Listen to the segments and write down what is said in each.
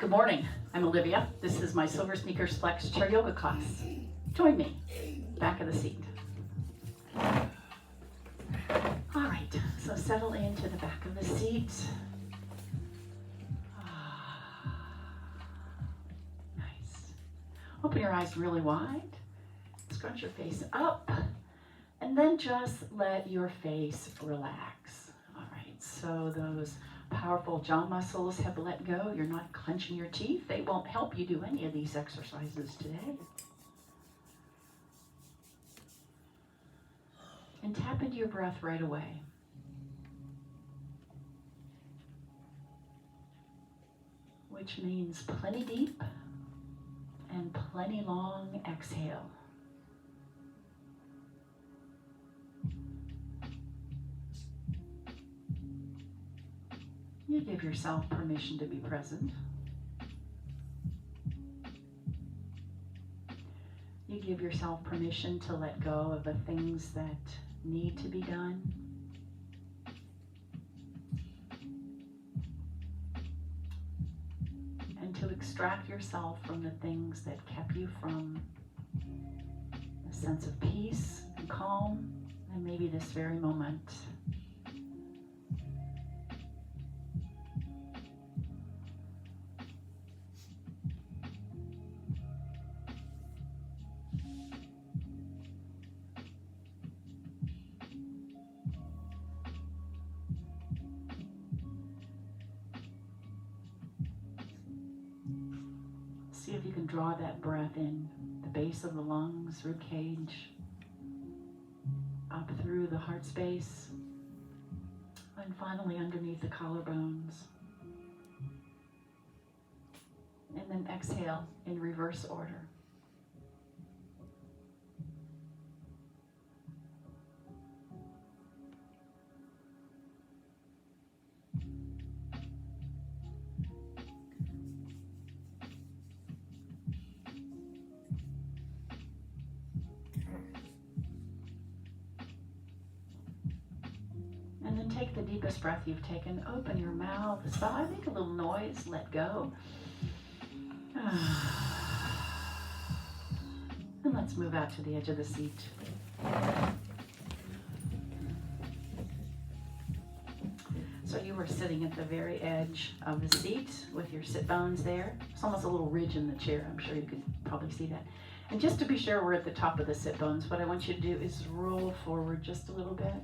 Good morning, I'm Olivia. This is my SilverSneakers Flex Chair Yoga class. Join me, back of the seat. All right, so settle into the back of the seat. Nice. Open your eyes really wide, scrunch your face up, and then just let your face relax. All right, so those powerful jaw muscles have let go. You're not clenching your teeth. They won't help you do any of these exercises today. And tap into your breath right away. Which means plenty deep and plenty long exhale. You give yourself permission to be present. You give yourself permission to let go of the things that need to be done. And to extract yourself from the things that kept you from a sense of peace and calm, and maybe this very moment. See if you can draw that breath in, the base of the lungs, rib cage, up through the heart space, and finally underneath the collarbones. And then exhale in reverse order. And then take the deepest breath you've taken. Open your mouth, sigh, make a little noise, let go. And let's move out to the edge of the seat. So you were sitting at the very edge of the seat with your sit bones there. It's almost a little ridge in the chair. I'm sure you could probably see that. And just to be sure we're at the top of the sit bones, what I want you to do is roll forward just a little bit.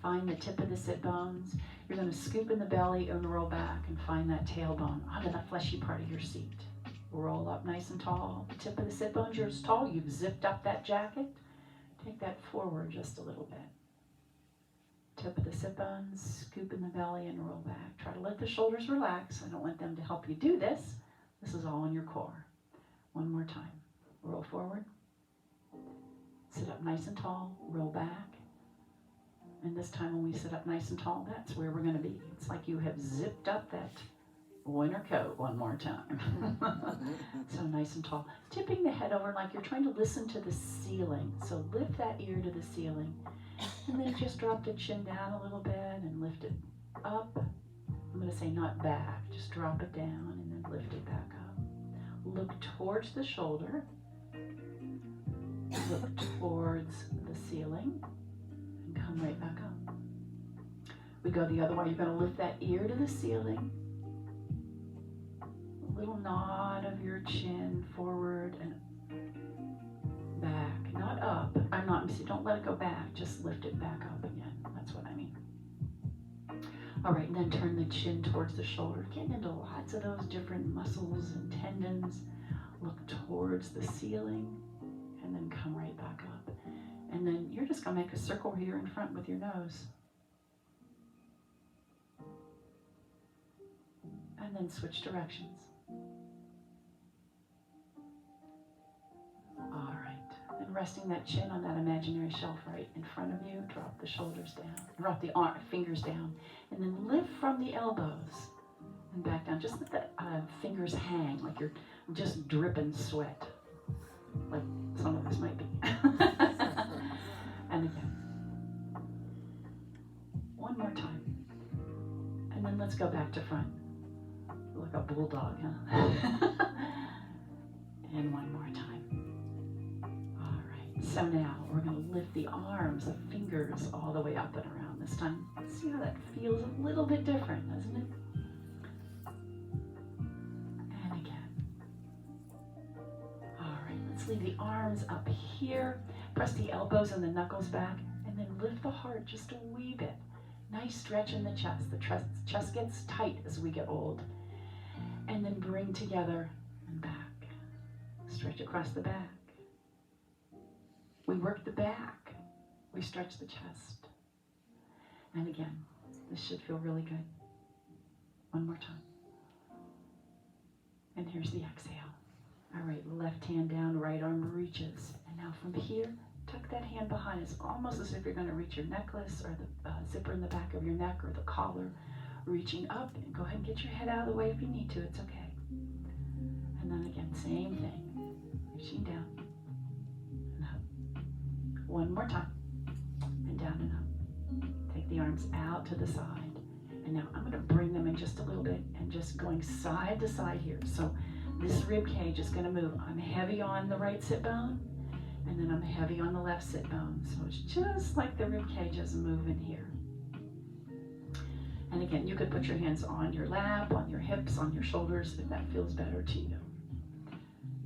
Find the tip of the sit bones. You're going to scoop in the belly and roll back and find that tailbone onto the fleshy part of your seat. Roll up nice and tall. The tip of the sit bones, you're as tall. You've zipped up that jacket. Take that forward just a little bit. Tip of the sit bones, scoop in the belly and roll back. Try to let the shoulders relax. I don't want them to help you do this. This is all in your core. One more time. Roll forward. Sit up nice and tall. Roll back. And this time when we sit up nice and tall, that's where we're going to be. It's like you have zipped up that winter coat one more time. So nice and tall. Tipping the head over like you're trying to listen to the ceiling. So lift that ear to the ceiling. And then just drop the chin down a little bit and lift it up. I'm going to say not back. Just drop it down and then lift it back up. Look towards the shoulder. Look towards the ceiling. Come right back up. We go the other way. You're going to lift that ear to the ceiling. A little nod of your chin forward and back, not up. Don't let it go back. Just lift it back up again. That's what I mean. All right, and then turn the chin towards the shoulder. Getting into lots of those different muscles and tendons. Look towards the ceiling and then come right back up. And then you're just going to make a circle here in front with your nose. And then switch directions. All right. And resting that chin on that imaginary shelf right in front of you, drop the shoulders down. Drop the fingers down. And then lift from the elbows and back down. Just let the fingers hang like you're just dripping sweat. Like some of us might be. And again. One more time. And then let's go back to front. Like a bulldog, huh? And one more time. All right. So now we're going to lift the arms, the fingers, all the way up and around this time. See how that feels a little bit different, doesn't it? And again. All right. Let's leave the arms up here. Press the elbows and the knuckles back, and then lift the heart just a wee bit. Nice stretch in the chest. The chest gets tight as we get old. And then bring together and back. Stretch across the back. We work the back. We stretch the chest. And again, this should feel really good. One more time. And here's the exhale. All right, left hand down, right arm reaches. And now from here, tuck that hand behind. It's almost as if you're going to reach your necklace or the zipper in the back of your neck or the collar. Reaching up, and go ahead and get your head out of the way if you need to. It's okay. And then again, same thing. Reaching down and up. One more time. And down and up. Take the arms out to the side. And now I'm going to bring them in just a little bit and just going side to side here. So this rib cage is going to move. I'm heavy on the right sit bone, and then I'm heavy on the left sit bone. So it's just like the rib cage is moving here. And again, you could put your hands on your lap, on your hips, on your shoulders, if that feels better to you.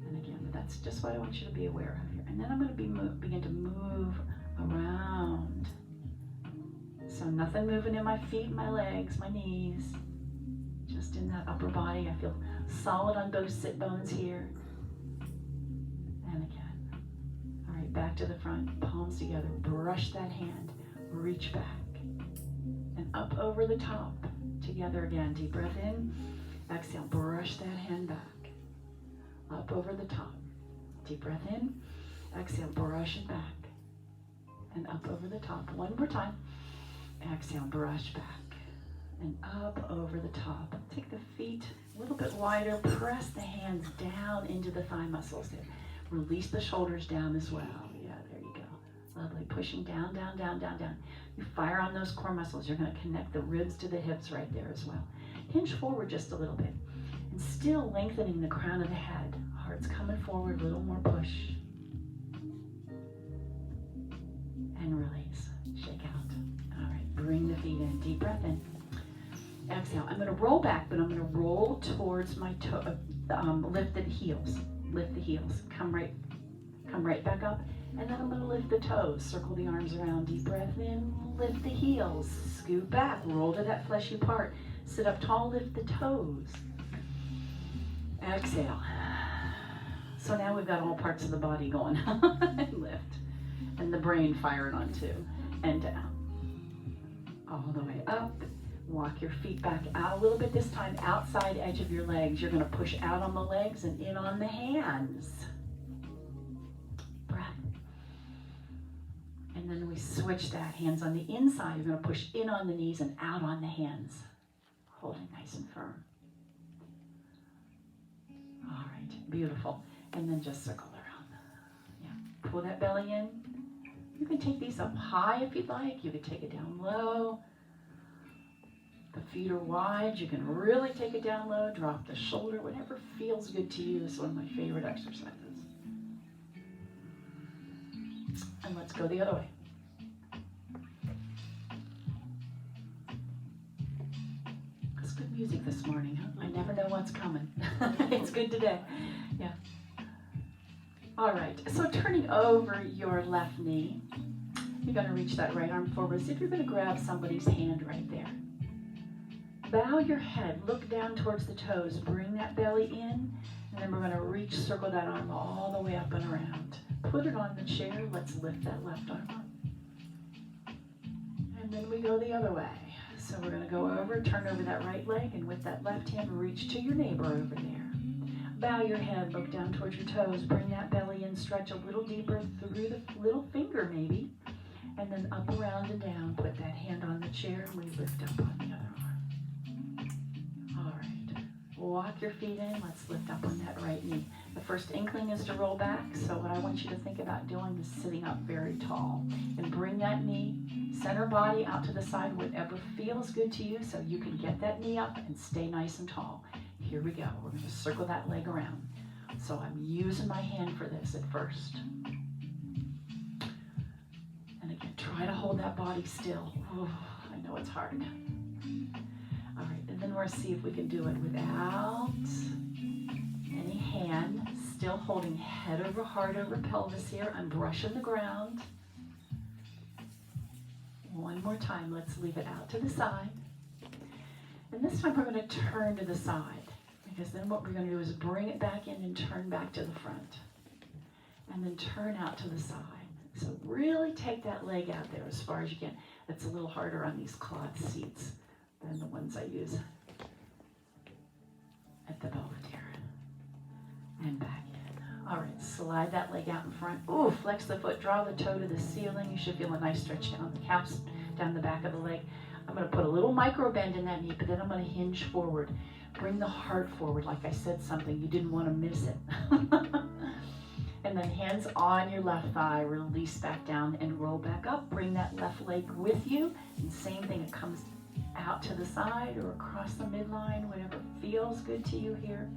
And again, that's just what I want you to be aware of here. And then I'm going to begin to move around. So nothing moving in my feet, my legs, my knees. Just in that upper body. I feel solid on both sit bones here. And again. All right, back to the front, palms together. Brush that hand. Reach back. And up over the top. Together again. Deep breath in. Exhale. Brush that hand back. Up over the top. Deep breath in. Exhale. Brush it back. And up over the top. One more time. Exhale. Brush back. And up over the top. Take the feet a little bit wider. Press the hands down into the thigh muscles there. Release the shoulders down as well. Yeah, there you go. Lovely. Pushing down, down, down, down, down. You fire on those core muscles. You're going to connect the ribs to the hips right there as well. Hinge forward just a little bit. And still lengthening the crown of the head. Heart's coming forward, a little more push. And release. Shake out. All right, bring the feet in. Deep breath in. Exhale. I'm going to roll back, but I'm going to roll towards my lifted heels. Lift the heels. Come right back up. And then I'm going to lift the toes. Circle the arms around. Deep breath in. Lift the heels. Scoot back. Roll to that fleshy part. Sit up tall. Lift the toes. Exhale. So now we've got all parts of the body going. And lift. And the brain firing on too. And down. All the way up. Walk your feet back out a little bit. This time outside edge of your legs. You're going to push out on the legs and in on the hands. Breath. And then we switch that. Hands on the inside. You're going to push in on the knees and out on the hands. Holding nice and firm. All right. Beautiful. And then just circle around. Yeah. Pull that belly in. You can take these up high if you'd like. You can take it down low. The feet are wide. You can really take it down low. Drop the shoulder. Whatever feels good to you. This is one of my favorite exercises. And let's go the other way. It's good music this morning, huh? I never know what's coming. It's good today. Yeah. All right. So turning over your left knee, you're going to reach that right arm forward. See if you're going to grab somebody's hand right there. Bow your head, look down towards the toes, bring that belly in, and then we're going to reach, circle that arm all the way up and around. Put it on the chair, let's lift that left arm up. And then we go the other way. So we're going to go over, turn over that right leg, and with that left hand, reach to your neighbor over there. Bow your head, look down towards your toes, bring that belly in, stretch a little deeper through the little finger maybe, and then up, around, and down. Put that hand on the chair, and we lift up on the other arm. Walk your feet in. Let's lift up on that right knee. The first inkling is to roll back. So what I want you to think about doing is sitting up very tall. And bring that knee, center body out to the side, whatever feels good to you, so you can get that knee up and stay nice and tall. Here we go. We're going to circle that leg around. So I'm using my hand for this at first. And again, try to hold that body still. Oh, I know it's hard. All right, and then we're going to see if we can do it without any hand. Still holding head over heart over pelvis here. I'm brushing the ground. One more time. Let's leave it out to the side. And this time we're going to turn to the side, because then what we're going to do is bring it back in and turn back to the front. And then turn out to the side. So really take that leg out there as far as you can. It's a little harder on these cloth seats than the ones I use at the Belvedere. And back in. All right, slide that leg out in front. Ooh, flex the foot, draw the toe to the ceiling. You should feel a nice stretch down the calves, down the back of the leg. I'm going to put a little micro bend in that knee, but then I'm going to hinge forward. Bring the heart forward, like I said something. You didn't want to miss it. And then hands on your left thigh, release back down and roll back up. Bring that left leg with you. And same thing, it comes out to the side or across the midline, whatever feels good to you here.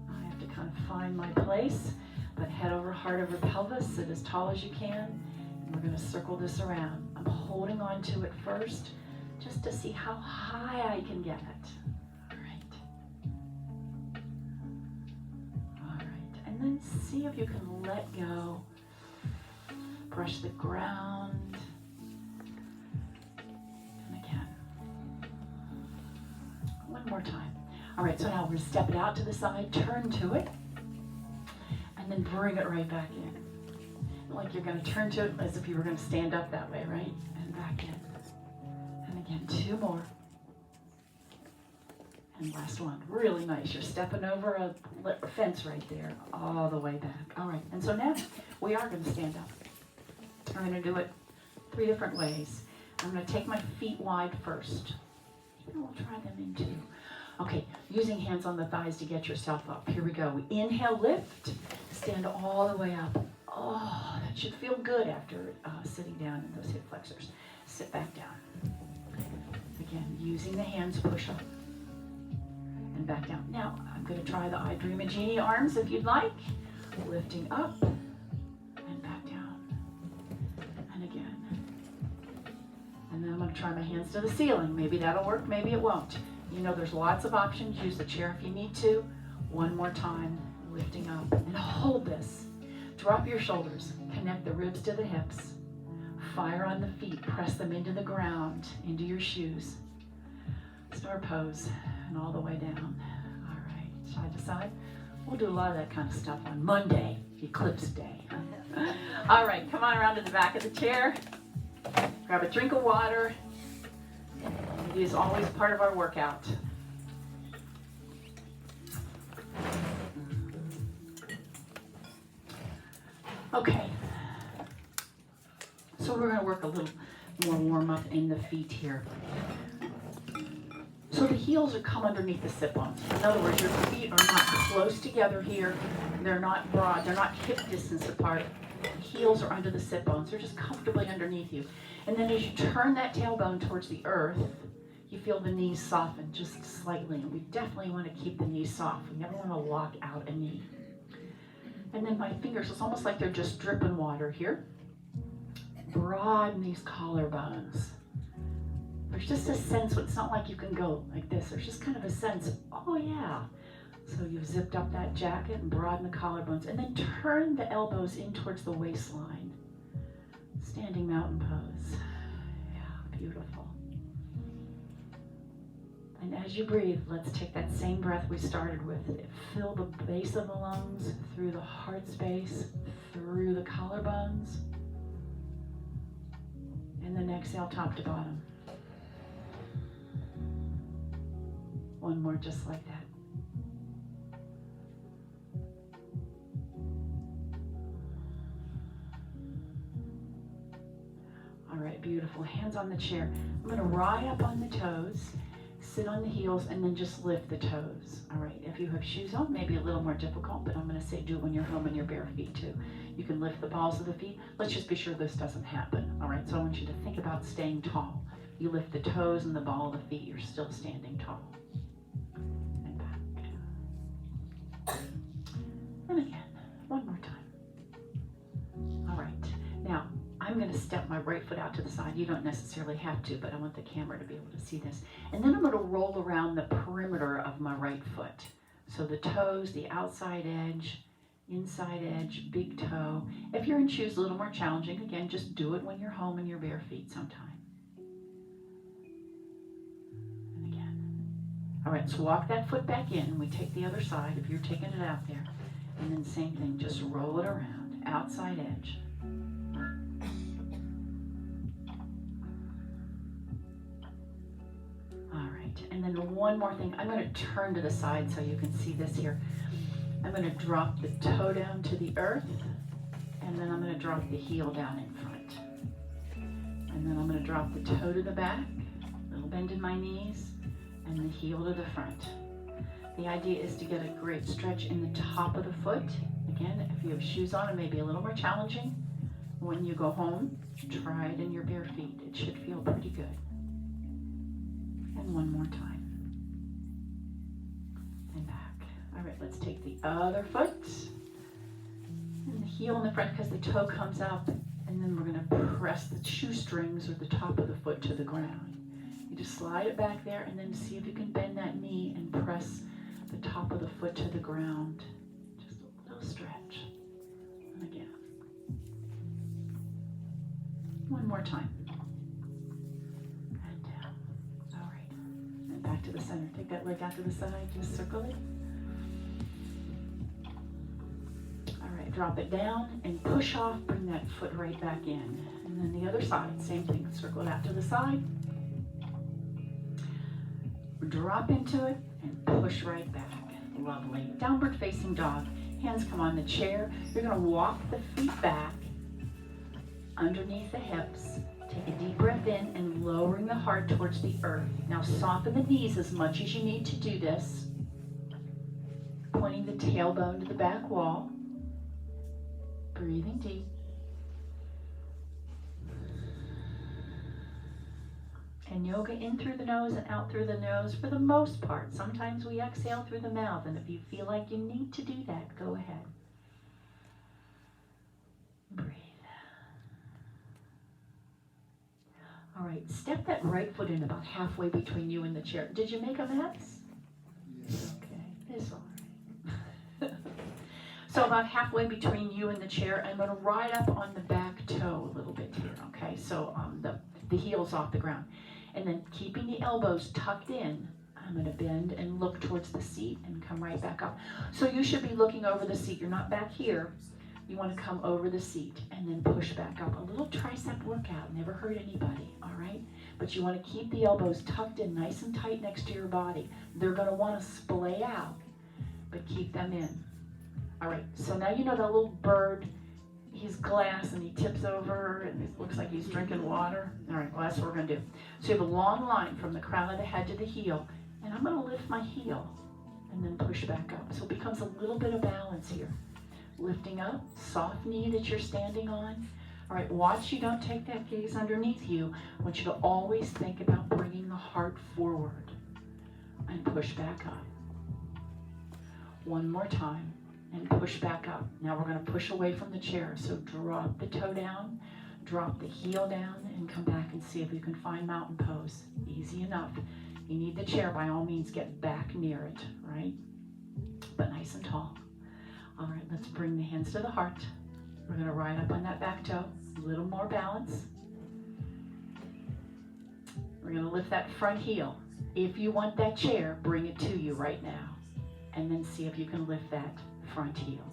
I have to kind of find my place, but head over, heart over pelvis, sit as tall as you can. And we're going to circle this around. I'm holding on to it first, just to see how high I can get it. All right. And then see if you can let go. Brush the ground. And again. One more time. All right, so now we're going to step it out to the side, turn to it, and then bring it right back in. Like you're going to turn to it as if you were going to stand up that way, right? And back in. Again, two more. And last one. Really nice. You're stepping over a fence right there, all the way back. All right. And so now we are going to stand up. I'm going to do it 3 different ways. I'm going to take my feet wide first. And we'll try them in too. Okay. Using hands on the thighs to get yourself up. Here we go. Inhale, lift. Stand all the way up. Oh, that should feel good after sitting down in those hip flexors. Sit back down. Again, using the hands, push up and back down. Now, I'm going to try the I Dream a Genie arms if you'd like. Lifting up and back down. And again. And then I'm going to try my hands to the ceiling. Maybe that'll work, maybe it won't. You know, there's lots of options. Use the chair if you need to. One more time, lifting up. And hold this. Drop your shoulders. Connect the ribs to the hips. Fire on the feet, press them into the ground, into your shoes. Star pose, and all the way down. All right, side to side. We'll do a lot of that kind of stuff on Monday, Eclipse Day. All right, come on around to the back of the chair. Grab a drink of water. It is always part of our workout. Okay. So we're going to work a little more warm up in the feet here. So the heels are come underneath the sit bones. In other words, your feet are not close together here. They're not broad. They're not hip distance apart. The heels are under the sit bones. They're just comfortably underneath you. And then as you turn that tailbone towards the earth, you feel the knees soften just slightly. And we definitely want to keep the knees soft. We never want to lock out a knee. And then my fingers, it's almost like they're just dripping water here. Broaden these collarbones. There's just a sense, it's not like you can go like this. There's just kind of a sense of, oh yeah. So you've zipped up that jacket and broaden the collarbones. And then turn the elbows in towards the waistline. Standing mountain pose. Yeah, beautiful. And as you breathe, let's take that same breath we started with. Fill the base of the lungs, through the heart space, through the collarbones. And then exhale top to bottom. One more just like that. All right, beautiful. Hands on the chair. I'm going to ride up on the toes, sit on the heels, and then just lift the toes. All right, if you have shoes on, maybe a little more difficult, but I'm going to say do it when you're home in your bare feet too. You can lift the balls of the feet. Let's just be sure this doesn't happen. All right, so I want you to think about staying tall. You lift the toes and the ball of the feet, you're still standing tall. And back. And again, one more time. All right. Now, I'm going to step my right foot out to the side. You don't necessarily have to, but I want the camera to be able to see this. And then I'm going to roll around the perimeter of my right foot. So the toes, the outside edge, inside edge, big toe. If you're in shoes, a little more challenging. Again, just do it when you're home in your bare feet sometime. And again. All right, so walk that foot back in. We take the other side if you're taking it out there. And then same thing, just roll it around, outside edge. All right, and then one more thing. I'm going to turn to the side so you can see this here. I'm going to drop the toe down to the earth, and then I'm going to drop the heel down in front. And then I'm going to drop the toe to the back, little bend in my knees, and the heel to the front. The idea is to get a great stretch in the top of the foot. Again, if you have shoes on, it may be a little more challenging. When you go home, try it in your bare feet. It should feel pretty good. And one more time. And back. All right, let's take the other foot. And the heel in the front because the toe comes up. And then we're going to press the shoestrings or the top of the foot to the ground. You just slide it back there and then see if you can bend that knee and press the top of the foot to the ground. Just a little stretch. And again. One more time. And down. All right. And back to the center. Take that leg out to the side. Just circle it. All right. Drop it down and push off. Bring that foot right back in. And then the other side. Same thing. Circle it out to the side. Drop into it and push right back. Lovely. Downward facing dog. Hands come on the chair. You're going to walk the feet back underneath the hips. Take a deep breath in and lowering the heart towards the earth. Now soften the knees as much as you need to do this. Pointing the tailbone to the back wall. Breathing deep. And yoga in through the nose and out through the nose for the most part. Sometimes we exhale through the mouth, and if you feel like you need to do that, go ahead. Breathe. All right, step that right foot in about halfway between you and the chair. Did you make a mess? Yeah. Okay, it's all right. So about halfway between you and the chair, I'm going to ride up on the back toe a little bit here, okay? So the heel's off the ground. And then keeping the elbows tucked in, I'm going to bend and look towards the seat and come right back up. So you should be looking over the seat. You're not back here. You want to come over the seat and then push back up. A little tricep workout, never hurt anybody, all right? But you want to keep the elbows tucked in nice and tight next to your body. They're going to want to splay out, but keep them in. All right, so now you know that little bird. He's glass and he tips over and it looks like he's drinking water. All right, well, that's what we're going to do. So you have a long line from the crown of the head to the heel, and I'm going to lift my heel and then push back up. So it becomes a little bit of balance here. Lifting up, soft knee that you're standing on. All right, watch you don't take that gaze underneath you. I want you to always think about bringing the heart forward and push back up. One more time. And push back up. Now we're going to push away from the chair. So drop the toe down, drop the heel down, and come back and see if you can find mountain pose. Easy enough. You need the chair, by all means, get back near it, right? But nice and tall. All right, let's bring the hands to the heart. We're going to ride up on that back toe. A little more balance. We're going to lift that front heel. If you want that chair, bring it to you right now. And then see if you can lift that front heel.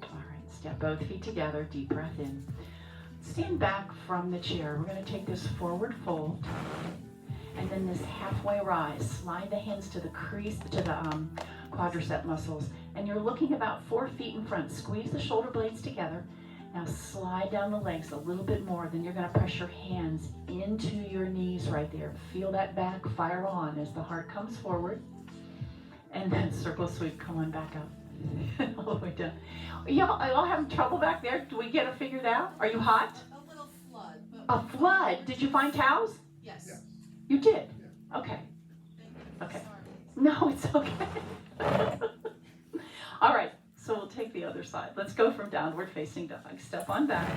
All right, step both feet together, deep breath in. Stand back from the chair. We're going to take this forward fold and then this halfway rise. Slide the hands to the crease, to the quadricep muscles, and you're looking about 4 feet in front. Squeeze the shoulder blades together. Now slide down the legs a little bit more. Then you're going to press your hands into your knees right there. Feel that back fire on as the heart comes forward. And then circle sweep, come on back up. All the way down. Y'all having trouble back there? Do we get it figured out? Are you hot? A little flood. A flood? Did you find towels? Yes. Yes. You did? Yeah. Okay. Thank you. Okay. Sorry. No, it's okay. All right, so we'll take the other side. Let's go from downward facing dog. Step on back.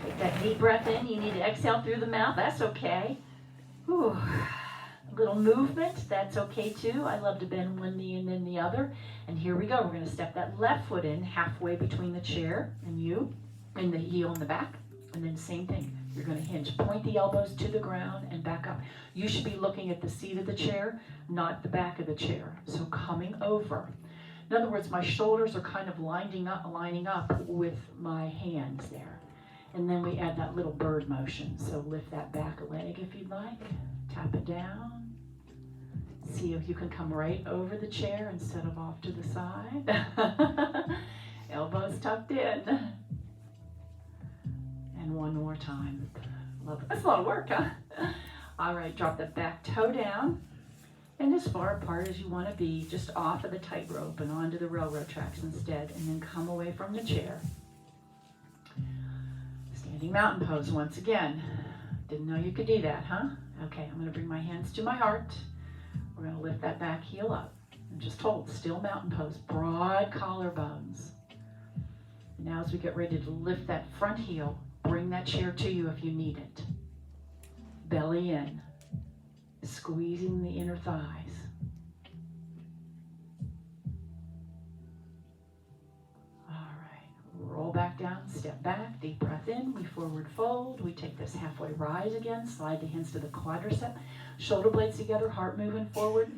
Take that deep breath in. You need to exhale through the mouth. That's okay. Whew. A little movement. That's okay too. I love to bend one knee and then the other. And here we go. We're going to step that left foot in halfway between the chair and you, and the heel in the back. And then same thing. You're going to hinge. Point the elbows to the ground and back up. You should be looking at the seat of the chair, not the back of the chair. So coming over. In other words, my shoulders are kind of lining up with my hands there. And then we add that little bird motion. So lift that back leg if you'd like. Tap it down. See if you can come right over the chair instead of off to the side. Elbows tucked in. And one more time. Love it. That's a lot of work, huh? All right, drop the back toe down. And as far apart as you want to be, just off of the tightrope and onto the railroad tracks instead. And then come away from the chair. Standing mountain pose once again. Didn't know you could do that, huh? Okay, I'm going to bring my hands to my heart. We're going to lift that back heel up. And just hold, still mountain pose. Broad collarbones. Now as we get ready to lift that front heel, bring that chair to you if you need it. Belly in. Squeezing the inner thighs. Roll back down, step back, deep breath in, we forward fold, we take this halfway rise again, slide the hands to the quadricep, shoulder blades together, heart moving forward,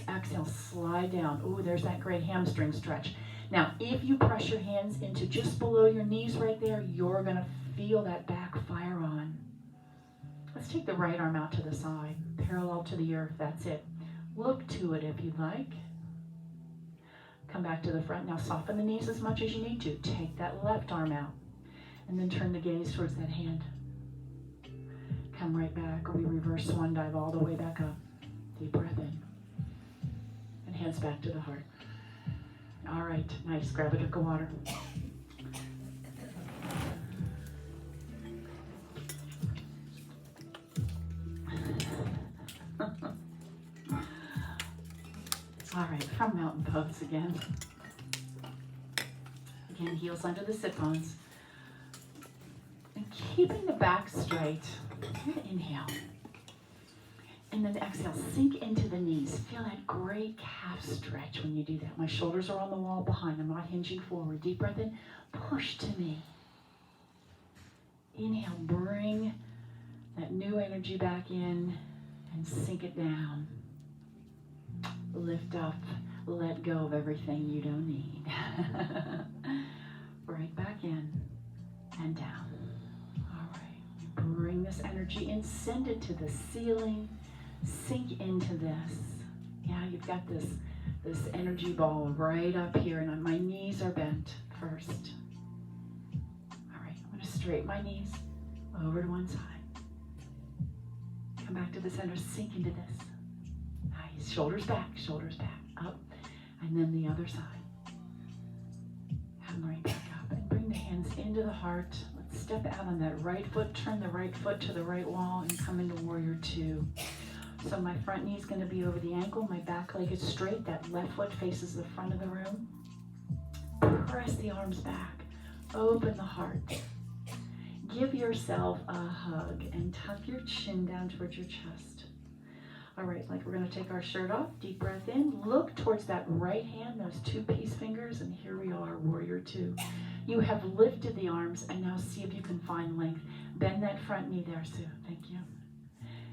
exhale, slide down. Ooh, there's that great hamstring stretch. Now, if you press your hands into just below your knees right there, you're going to feel that back fire on. Let's take the right arm out to the side, parallel to the earth, that's it. Look to it if you'd like. Come back to the front. Now soften the knees as much as you need to. Take that left arm out. And then turn the gaze towards that hand. Come right back. Or we reverse swan dive all the way back up. Deep breath in. And hands back to the heart. All right. Nice. Grab a drink of water. All right, from mountain pose again. Again, heels under the sit bones. And keeping the back straight. Inhale. And then exhale, sink into the knees. Feel that great calf stretch when you do that. My shoulders are on the wall behind. I'm not hinging forward. Deep breath in. Push to me. Inhale, bring that new energy back in and sink it down. Lift up, let go of everything you don't need. Right back in and down. All right, bring this energy in, send it to the ceiling, sink into this. Yeah, you've got this energy ball right up here, and my knees are bent first. All right, I'm going to straighten my knees over to one side. Come back to the center, sink into this. Nice. Shoulders back, up, and then the other side. Come right back up and bring the hands into the heart. Let's step out on that right foot, turn the right foot to the right wall, and come into warrior two. So my front knee is going to be over the ankle, my back leg is straight, that left foot faces the front of the room. Press the arms back, open the heart. Give yourself a hug and tuck your chin down towards your chest. All right, like we're going to take our shirt off, deep breath in, look towards that right hand, those two peace fingers, and here we are, warrior two. You have lifted the arms, and now see if you can find length. Bend that front knee there, Sue, thank you.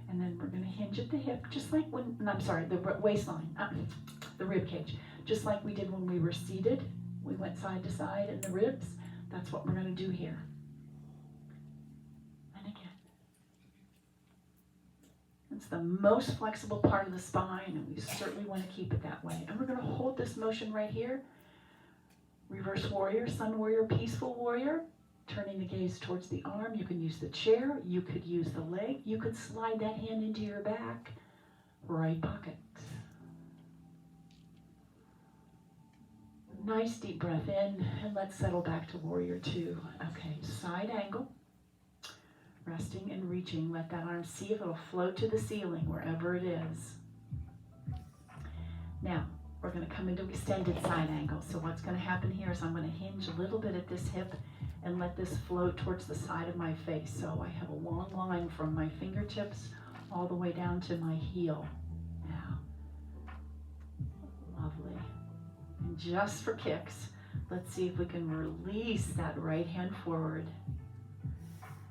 And then we're going to hinge at the hip, just like when, the waistline, the rib cage. Just like we did when we were seated, we went side to side in the ribs. That's what we're going to do here. It's the most flexible part of the spine, and we certainly want to keep it that way. And we're going to hold this motion right here. Reverse warrior, sun warrior, peaceful warrior. Turning the gaze towards the arm. You can use the chair. You could use the leg. You could slide that hand into your back. Right pocket. Nice deep breath in, and let's settle back to warrior two. Okay, side angle. Resting and reaching, let that arm see if it'll float to the ceiling wherever it is. Now, we're going to come into extended side angle. So what's going to happen here is I'm going to hinge a little bit at this hip and let this float towards the side of my face. So I have a long line from my fingertips all the way down to my heel. Now, lovely. And just for kicks, let's see if we can release that right hand forward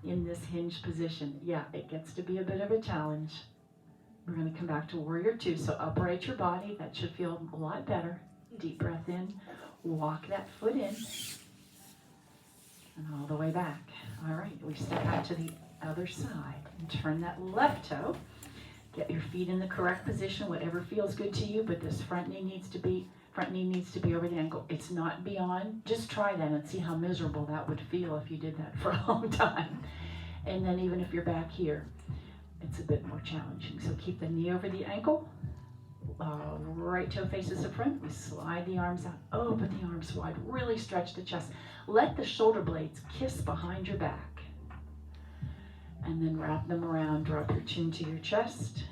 in this hinged position. Yeah, it gets to be a bit of a challenge. We're going to come back to warrior two. So upright your body. That should feel a lot better. Deep breath in. Walk that foot in. And all the way back. All right, we step out to the other side and turn that left toe. Get your feet in the correct position, whatever feels good to you, but this front knee needs to be over the ankle. It's not beyond. Just try that and see how miserable that would feel if you did that for a long time. And then even if you're back here, it's a bit more challenging. So keep the knee over the ankle. Right toe faces the front. We slide the arms out. Open the arms wide. Really stretch the chest. Let the shoulder blades kiss behind your back. And then wrap them around. Drop your chin to your chest.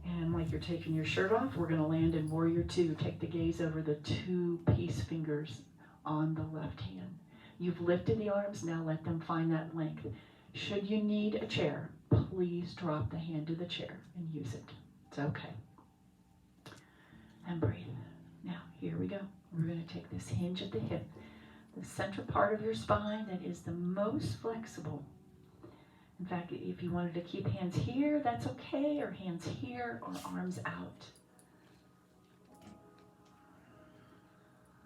And like you're taking your shirt off, we're going to land in warrior two. Take the gaze over the two peace fingers on the left hand. You've lifted the arms. Now let them find that length. Should you need a chair, please drop the hand to the chair and use it. It's okay. And breathe. Now, here we go. We're going to take this hinge at the hip, the center part of your spine that is the most flexible. In fact, if you wanted to keep hands here, that's okay, or hands here, or arms out.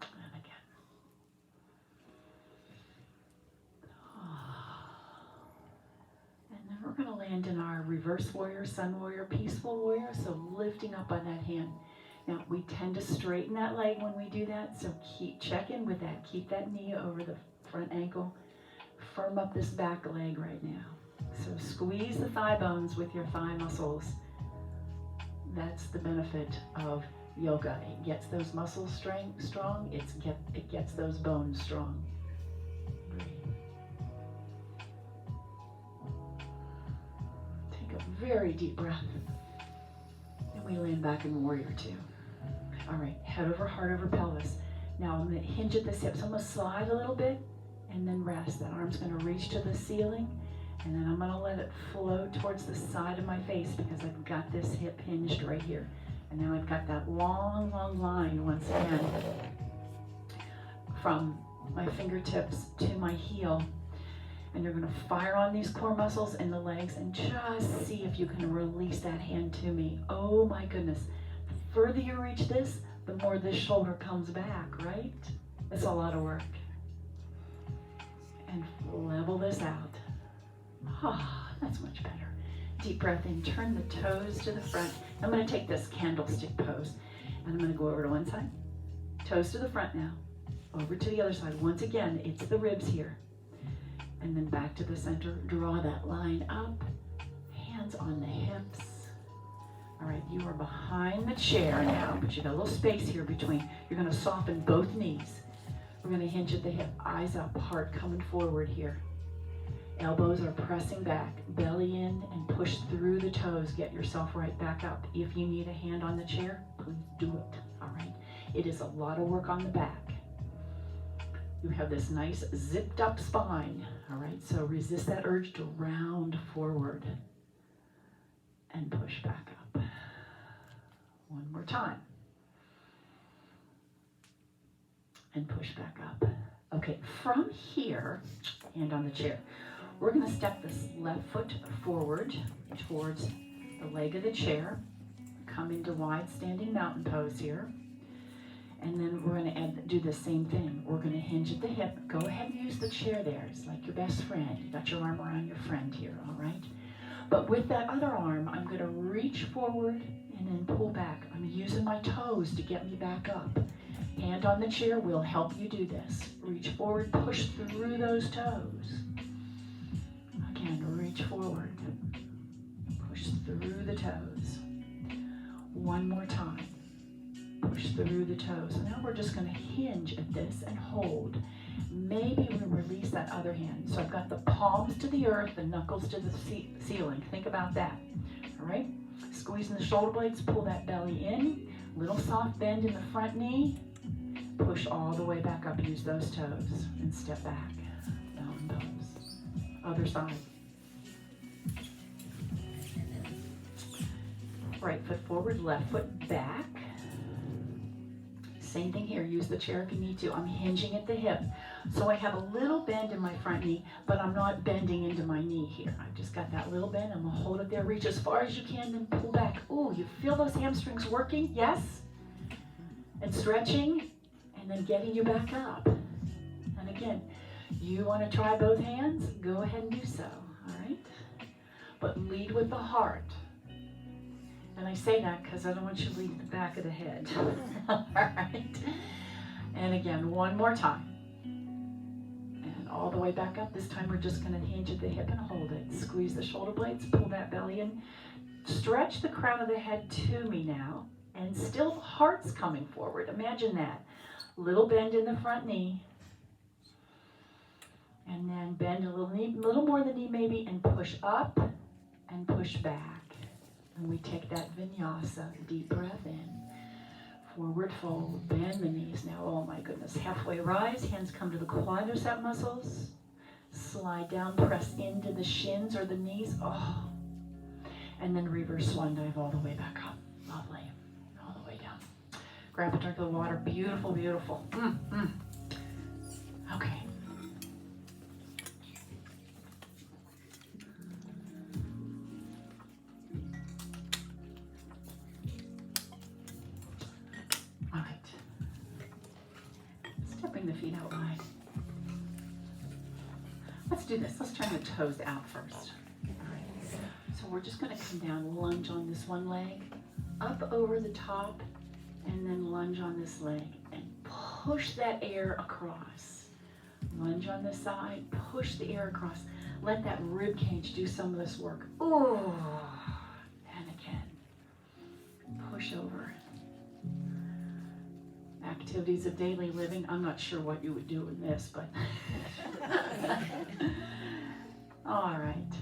And again. And then we're going to land in our reverse warrior, sun warrior, peaceful warrior, so lifting up on that hand. Now, we tend to straighten that leg when we do that, so check in with that. Keep that knee over the front ankle. Firm up this back leg right now. So squeeze the thigh bones with your thigh muscles. That's the benefit of yoga. It gets those muscles strong. It gets those bones strong. Breathe. Take a very deep breath. And we land back in warrior two. All right, head over heart over pelvis. Now I'm going to hinge at the hips. I'm going to slide a little bit and then rest. That arm's going to reach to the ceiling. And then I'm going to let it flow towards the side of my face because I've got this hip hinged right here. And now I've got that long, long line once again from my fingertips to my heel. And you're going to fire on these core muscles in the legs and just see if you can release that hand to me. Oh my goodness. The further you reach this, the more this shoulder comes back, right? It's a lot of work. And level this out. Ah, that's much better. Deep breath in, turn the toes to the front. I'm going to take this candlestick pose, and I'm going to go over to one side. Toes to the front now. Over to the other side. Once again, it's the ribs here. And then back to the center. Draw that line up. Hands on the hips. All right, you are behind the chair now, but you got a little space here between. You're going to soften both knees. We're going to hinge at the hip. Eyes up, heart coming forward here. Elbows are pressing back, belly in, and push through the toes. Get yourself right back up. If you need a hand on the chair, please do it, all right? It is a lot of work on the back. You have this nice zipped up spine, all right? So resist that urge to round forward and push back up. One more time. And push back up. Okay, from here, hand on the chair. We're going to step this left foot forward towards the leg of the chair. Come into wide standing mountain pose here. And then we're going to do the same thing. We're going to hinge at the hip. Go ahead and use the chair there. It's like your best friend. You got your arm around your friend here, all right? But with that other arm, I'm going to reach forward and then pull back. I'm using my toes to get me back up. Hand on the chair will help you do this. Reach forward, push through those toes. Again, reach forward. Push through the toes. One more time. Push through the toes. Now we're just going to hinge at this and hold. Maybe we release that other hand. So I've got the palms to the earth, the knuckles to the ceiling. Think about that. All right? Squeezing the shoulder blades, pull that belly in. Little soft bend in the front knee. Push all the way back up. Use those toes and step back. Mountain pose. Other side. Right foot forward, left foot back. Same thing here. Use the chair if you need to. I'm hinging at the hip. So I have a little bend in my front knee, but I'm not bending into my knee here. I've just got that little bend. I'm going to hold it there. Reach as far as you can, then pull back. Ooh, you feel those hamstrings working? Yes? And stretching, and then getting you back up. And again, you want to try both hands? Go ahead and do so, all right? But lead with the heart. And I say that because I don't want you to lead the back of the head. All right? And again, one more time. And all the way back up. This time we're just going to hinge at the hip and hold it. Squeeze the shoulder blades, pull that belly in. Stretch the crown of the head to me now. And still the heart's coming forward. Imagine that. Little bend in the front knee. And then bend a little more the knee maybe, and push up and push back. And we take that vinyasa, deep breath in, forward fold, bend the knees. Now, oh my goodness, halfway rise, hands come to the quadricep muscles. Slide down, press into the shins or the knees. Oh, and then reverse swan dive all the way back up. Lovely, all the way down. Grab a drink of the water. Beautiful, beautiful. Okay. The feet out wide. Let's do this. Let's turn the toes out first. All right. So we're just going to come down, lunge on this one leg, up over the top, and then lunge on this leg and push that air across. Lunge on this side, push the air across. Let that rib cage do some of this work. Ooh, and again, push over. Activities of daily living. I'm not sure what you would do in this, but all right.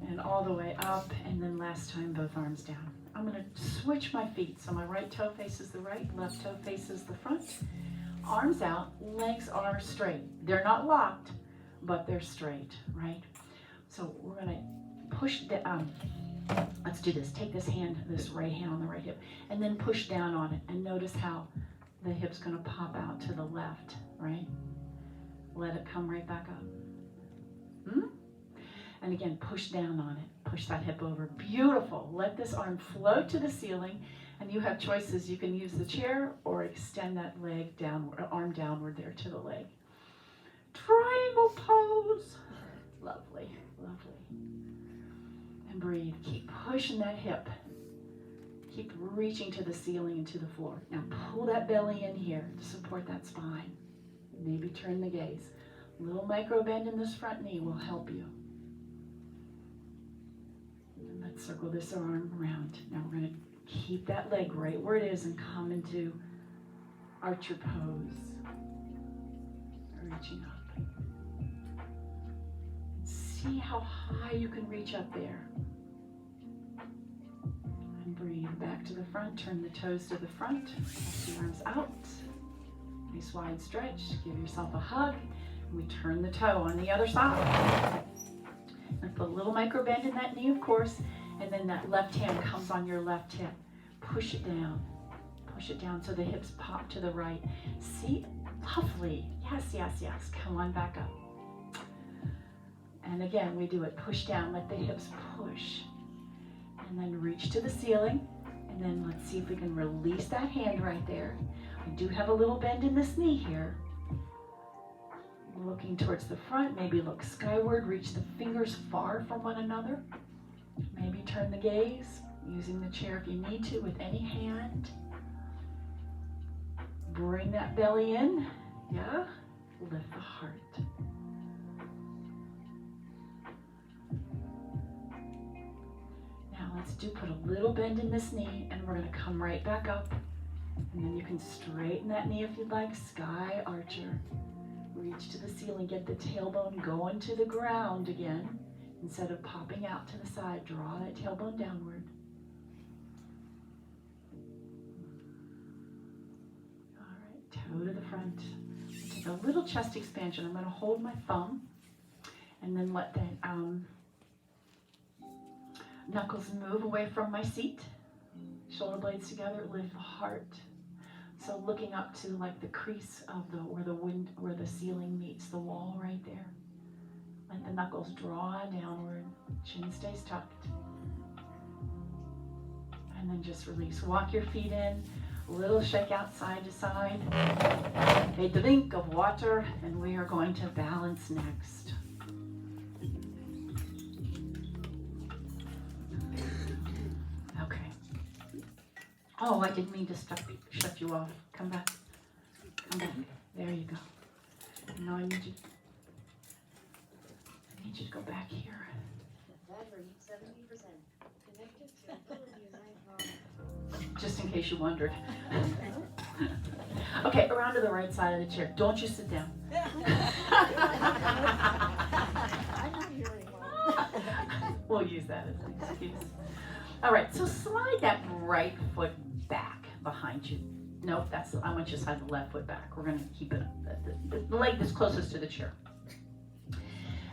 And all the way up, and then last time both arms down. I'm going to switch my feet. So my right toe faces the right, left toe faces the front. Arms out, legs are straight. They're not locked, but they're straight, right? So we're going to push down. Let's do this. Take this right hand on the right hip, and then push down on it. And notice how the hip's going to pop out to the left, right? Let it come right back up. And again, push down on it. Push that hip over. Beautiful. Let this arm float to the ceiling. And you have choices. You can use the chair or extend that leg downward, arm downward there to the leg. Triangle pose. Lovely, lovely. And breathe. Keep pushing that hip. Keep reaching to the ceiling and to the floor. Now pull that belly in here to support that spine. Maybe turn the gaze. A little micro bend in this front knee will help you. And let's circle this arm around. Now we're going to keep that leg right where it is and come into archer pose. Reaching up. See how high you can reach up there. Breathe back to the front, turn the toes to the front, press the arms out. Nice wide stretch, give yourself a hug. And we turn the toe on the other side. And put a little micro bend in that knee, of course, and then that left hand comes on your left hip. Push it down so the hips pop to the right. See, lovely. Yes, yes, yes. Come on back up. And again, we do it. Push down, let the hips push. And then reach to the ceiling. And then let's see if we can release that hand right there. I do have a little bend in this knee here. Looking towards the front, maybe look skyward, reach the fingers far from one another. Maybe turn the gaze, using the chair if you need to with any hand. Bring that belly in, yeah? Lift the heart. Let's put a little bend in this knee, and we're going to come right back up. And then you can straighten that knee if you'd like. Sky archer. Reach to the ceiling, get the tailbone going to the ground again. Instead of popping out to the side, draw that tailbone downward. toe to the front. Take a little chest expansion. I'm going to hold my thumb and then let the knuckles move away from my seat. Shoulder blades together, lift the heart. So looking up to like the crease of where the ceiling meets the wall right there. Let the knuckles draw downward, chin stays tucked. And then just release. Walk your feet in, a little shake out side to side. A drink of water, and we are going to balance next. Okay. Oh, I didn't mean to shut you off. Come back. Come back. There you go. Now I need you to go back here. Battery 70%. Connected to Olivia's iPhone. Just in case you wondered. Okay, around to the right side of the chair. Don't you sit down. I'm not hearing well. We'll use that as an excuse. All right, so slide that right foot back behind you. Nope, I want you to slide the left foot back. We're going to keep it the leg that's closest to the chair.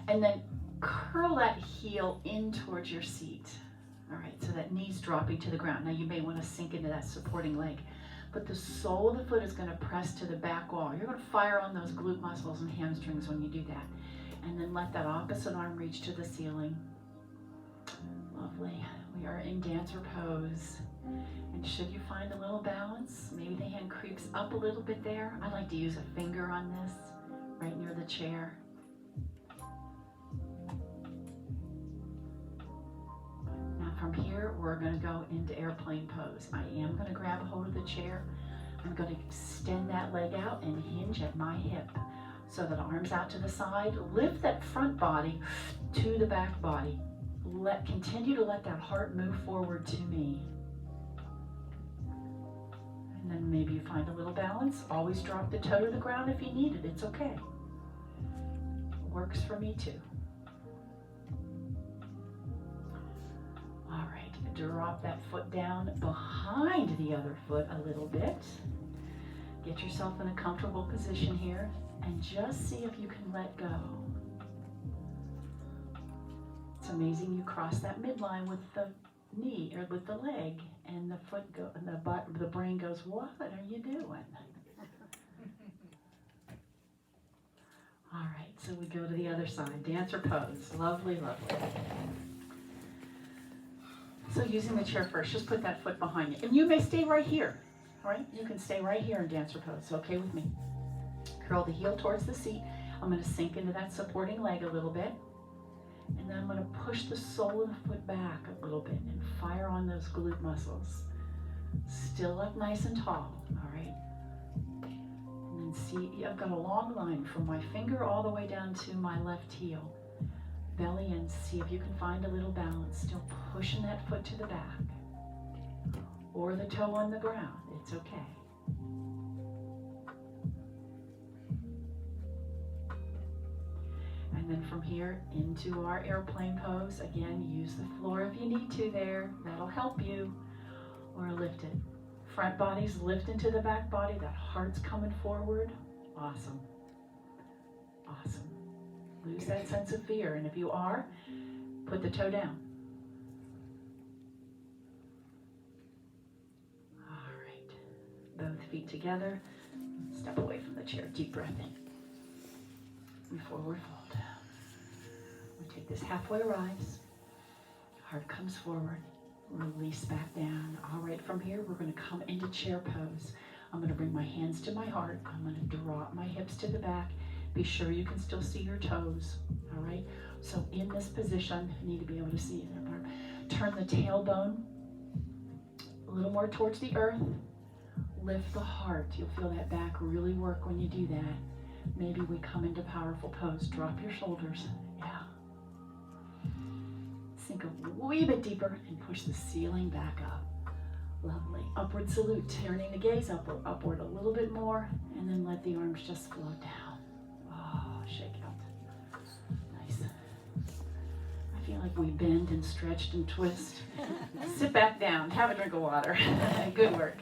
And then curl that heel in towards your seat. All right, so that knee's dropping to the ground. Now you may want to sink into that supporting leg, but the sole of the foot is going to press to the back wall. You're going to fire on those glute muscles and hamstrings when you do that. And then let that opposite arm reach to the ceiling. Lovely. We are in dancer pose. And should you find a little balance, maybe the hand creeps up a little bit there. I like to use a finger on this, right near the chair. Now from here, we're going to go into airplane pose. I am going to grab a hold of the chair. I'm going to extend that leg out and hinge at my hip. So that arms out to the side. Lift that front body to the back body. Continue to let that heart move forward to me. And then maybe you find a little balance. Always drop the toe to the ground if you need it. It's okay. Works for me too. All right, drop that foot down behind the other foot a little bit. Get yourself in a comfortable position here and just see if you can let go. It's amazing you cross that midline with the knee or with the leg, and the foot the brain goes, "What are you doing?" All right, so we go to the other side, dancer pose. Lovely, lovely. So using the chair first, just put that foot behind you, and you may stay right here. All right, you can stay right here in dancer pose. Okay with me? Curl the heel towards the seat. I'm going to sink into that supporting leg a little bit. And then I'm going to push the sole of the foot back a little bit and fire on those glute muscles. Still up nice and tall, all right? And then see, I've got a long line from my finger all the way down to my left heel. Belly in, see if you can find a little balance. Still pushing that foot to the back. Or the toe on the ground, it's okay. And then from here into our airplane pose. Again, use the floor if you need to there. That'll help you. Or lift it. Front body's lift into the back body. That heart's coming forward. Awesome. Awesome. Lose that sense of fear. And if you are, put the toe down. All right. Both feet together. Step away from the chair. Deep breath in. And forward fold. We take this halfway rise. Heart comes forward. Release back down. All right, from here, we're going to come into chair pose. I'm going to bring my hands to my heart. I'm going to drop my hips to the back. Be sure you can still see your toes. All right, so in this position, you need to be able to see it. Turn the tailbone a little more towards the earth. Lift the heart. You'll feel that back really work when you do that. Maybe we come into powerful pose. Drop your shoulders. Yeah. Sink a wee bit deeper and push the ceiling back up. Lovely. Upward salute. Turning the gaze upward a little bit more, and then let the arms just float down. Oh, shake out. Nice. I feel like we bend and stretched and twist. Sit back down. Have a drink of water. Good work.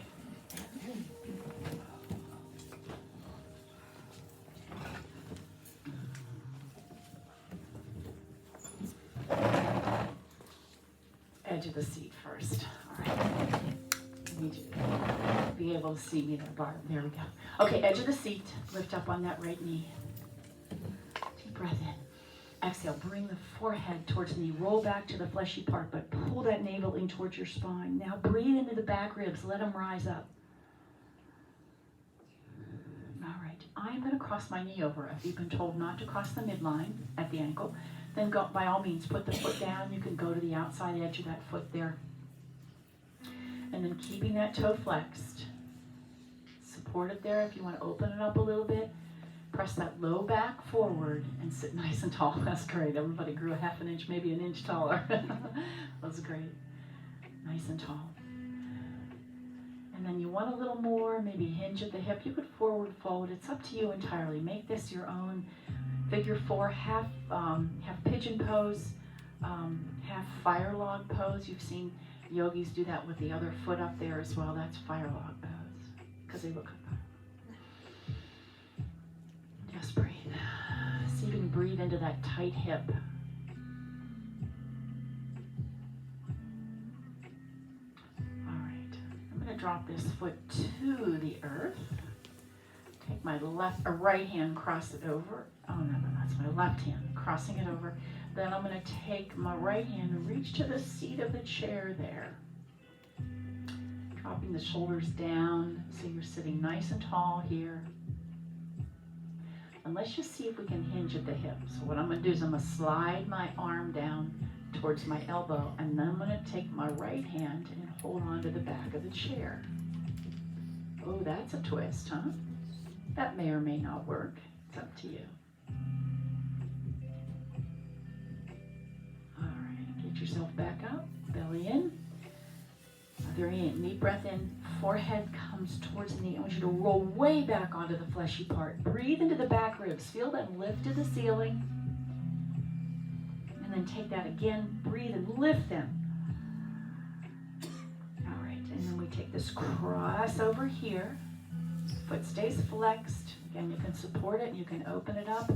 edge of the seat first. All right. I need you to be able to see me there, Barb. There we go. Okay, edge of the seat. Lift up on that right knee. Deep breath in. Exhale, bring the forehead towards the knee. Roll back to the fleshy part, but pull that navel in towards your spine. Now breathe into the back ribs. Let them rise up. All right. I'm going to cross my knee over. If you've been told not to cross the midline at the ankle, then go, by all means, put the foot down. You can go to the outside edge of that foot there. And then keeping that toe flexed. Support it there. If you want to open it up a little bit, press that low back forward and sit nice and tall. That's great. Everybody grew a half an inch, maybe an inch taller. That's great. Nice and tall. And then you want a little more, maybe hinge at the hip. You could forward fold. It's up to you entirely. Make this your own figure four, half pigeon pose, half fire log pose. You've seen yogis do that with the other foot up there as well. That's fire log pose because they look like that. Just breathe. See if you can breathe into that tight hip. All right. I'm going to drop this foot to the earth. Take my right hand, cross it over. Oh, no, that's my left hand, crossing it over. Then I'm going to take my right hand and reach to the seat of the chair there. Dropping the shoulders down so you're sitting nice and tall here. And let's just see if we can hinge at the hip. So what I'm going to do is I'm going to slide my arm down towards my elbow, and then I'm going to take my right hand and hold on to the back of the chair. Oh, that's a twist, huh? That may or may not work. It's up to you. All right, get yourself back up, belly in. Other in, deep breath in, forehead comes towards the knee. I want you to roll way back onto the fleshy part. Breathe into the back ribs. Feel them lift to the ceiling. And then take that again, breathe and lift them. All right, and then we take this cross over here. Foot stays flexed. Again, you can support it, you can open it up.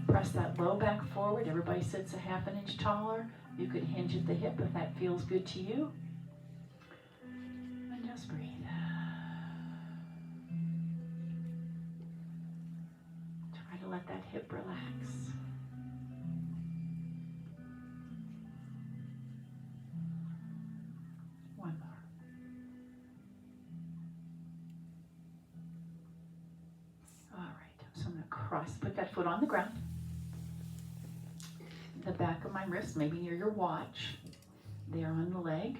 Press that low back forward. Everybody sits a half an inch taller. You could hinge at the hip if that feels good to you. And just breathe. Try to let that hip relax. One more. All right, so I'm going to cross, put that foot on the ground. The back of my wrist, maybe near your watch, there on the leg.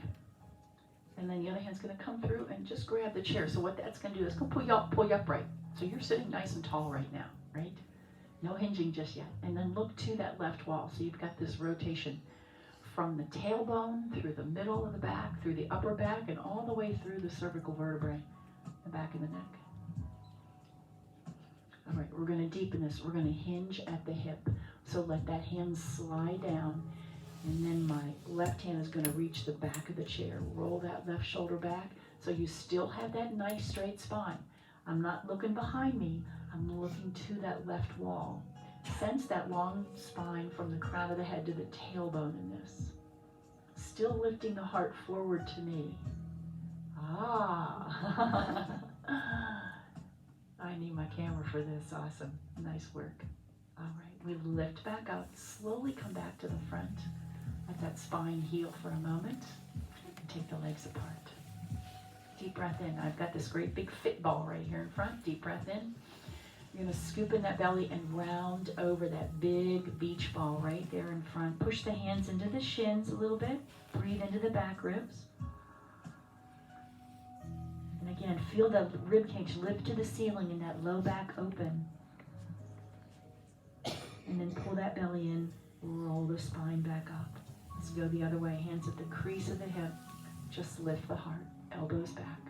And then the other hand's going to come through and just grab the chair. So what that's going to do is going to pull you upright. So you're sitting nice and tall right now, right? No hinging just yet. And then look to that left wall. So you've got this rotation from the tailbone through the middle of the back, through the upper back, and all the way through the cervical vertebrae, the back of the neck. All right, we're going to deepen this. We're going to hinge at the hip. So let that hand slide down. And then my left hand is going to reach the back of the chair. Roll that left shoulder back so you still have that nice straight spine. I'm not looking behind me. I'm looking to that left wall. Sense that long spine from the crown of the head to the tailbone in this. Still lifting the heart forward to me. Ah. I need my camera for this. Awesome. Nice work. All right. We lift back up. Slowly come back to the front. Let that spine heal for a moment. And take the legs apart. Deep breath in. I've got this great big fit ball right here in front. Deep breath in. You're going to scoop in that belly and round over that big beach ball right there in front. Push the hands into the shins a little bit. Breathe into the back ribs. And again, feel the rib cage lift to the ceiling and that low back open. And then pull that belly in. Roll the spine back up. Let's go the other way. Hands at the crease of the hip. Just lift the heart. Elbows back.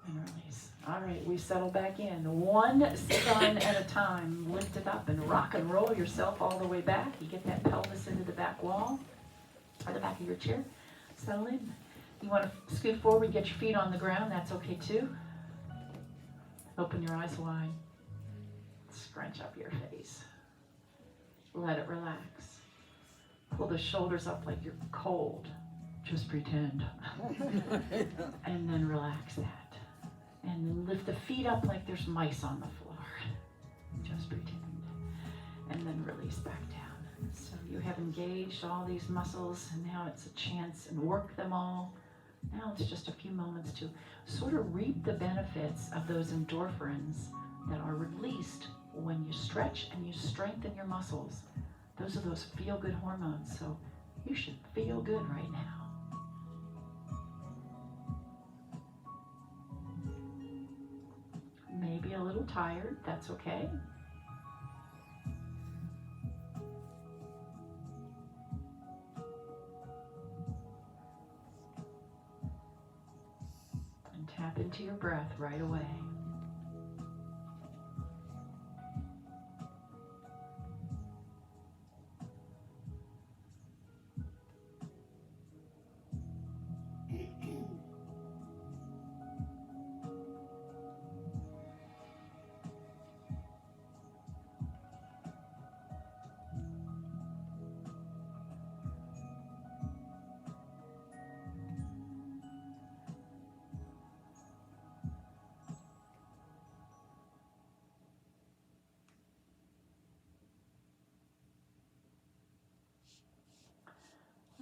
And release. All right, we settle back in. One sun at a time. Lift it up and rock and roll yourself all the way back. You get that pelvis into the back wall or the back of your chair. Settle in. You want to scoot forward, get your feet on the ground. That's okay too. Open your eyes wide. Scrunch up your face. Let it relax. Pull the shoulders up like you're cold. Just pretend. And then relax that. And then lift the feet up like there's mice on the floor. Just pretend. And then release back down. So you have engaged all these muscles, and now it's a chance, and work them all. Now it's just a few moments to sort of reap the benefits of those endorphins that are released when you stretch and you strengthen your muscles. Those are those feel-good hormones, so you should feel good right now. Maybe a little tired, that's okay. And tap into your breath right away.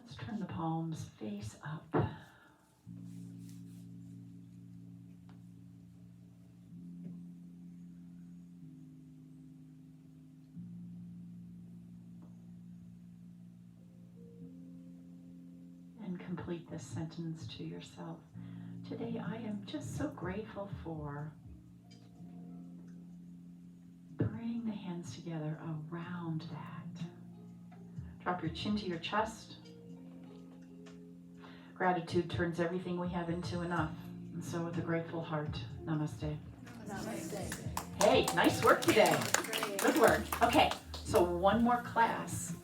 Let's turn the palms face up. And complete this sentence to yourself. Today I am just so grateful for. Bring the hands together around that. Drop your chin to your chest. Gratitude turns everything we have into enough. And so with a grateful heart, namaste. Namaste. Hey, nice work today. Good work. Okay, so one more class